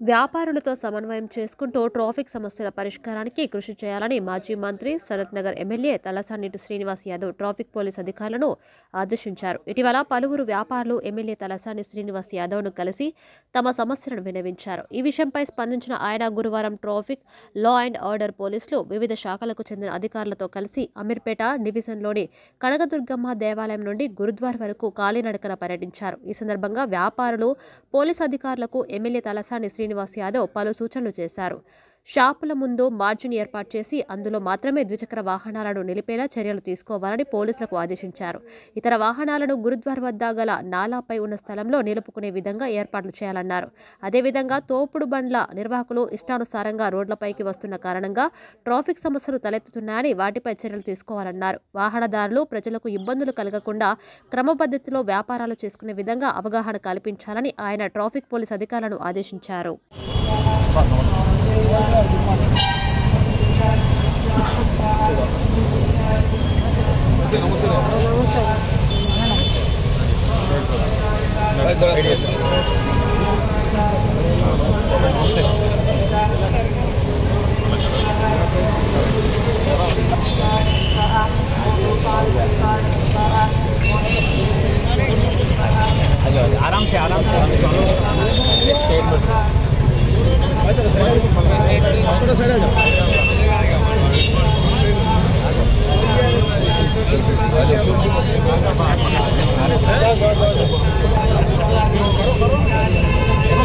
వ్యాపారులతో సమన్వయం చేసుకుంటూ ట్రాఫిక్ సమస్యల పరిష్కారానికి కృషి చేయాలని మాజీ మంత్రి Sanath Nagar MLA Talasani Srinivas Yadav traffic police అధికారులను ఆదేశించారు. ఇటీవల పలువురు వ్యాపారులు ఎమ్మెల్యే తలసాని శ్రీనివాస్ యాదవ్ను కలిసి తమ సమస్యలను విన్నవించారు. ఈ విషయంపై స్పందించిన ఆయన గురువారం ట్రాఫిక్, లా అండ్ ఆర్డర్ పోలీసులు వివిధ శాఖలకు చెందిన అధికారులతో కలిసి అమీర్పేట డివిజన్లోని కనకదుర్గమ్మ దేవాలయం నుండి గురుద్వార్ వరకు కాలినడకన పర్యటించారు. ఈ సందర్భంగా వ్యాపారులు, పోలీసు అధికారులకు ఎమ్మెల్యే తలసాని శ్రీనివాస్ యాదవ్ పలు సూచనలు చేశారు. షాపుల ముందు మార్జిన్ ఏర్పాటు చేసి అందులో మాత్రమే ద్విచక్ర వాహనాలను నిలిపేలా చర్యలు తీసుకోవాలని పోలీసులకు ఆదేశించారు. ఇతర వాహనాలను గురుద్వార్ వద్ద గల నాలాపై ఉన్న స్థలంలో నిలుపుకునే విధంగా ఏర్పాట్లు చేయాలన్నారు. అదేవిధంగా తోపుడు బండ్ల నిర్వాహకులు ఇష్టానుసారంగా రోడ్లపైకి వస్తున్న కారణంగా ట్రాఫిక్ సమస్యలు తలెత్తుతున్నాయని వాటిపై చర్యలు తీసుకోవాలన్నారు. వాహనదారులు, ప్రజలకు ఇబ్బందులు కలగకుండా క్రమపద్ధతిలో వ్యాపారాలు చేసుకునే విధంగా అవగాహన కల్పించాలని ఆయన ట్రాఫిక్ పోలీస్ అధికారులను ఆదేశించారు. आराम से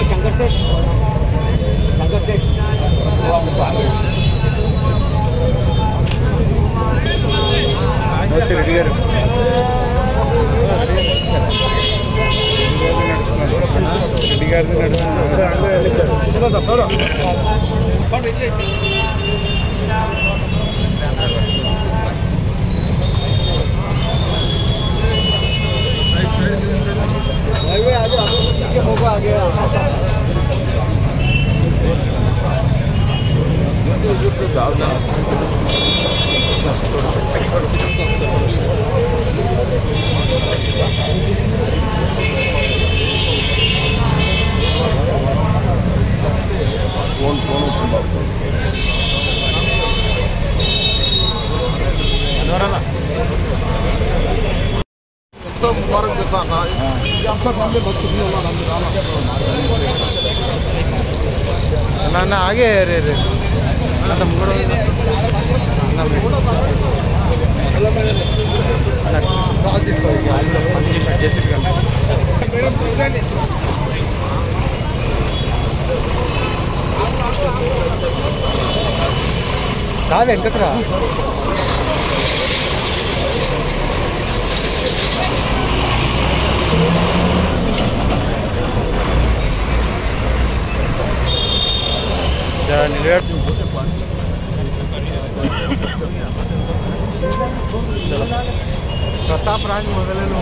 शंकर से ना आगे रे रे కాదు వెంకట్రా प्रताप राज ಮೊದಲೇನು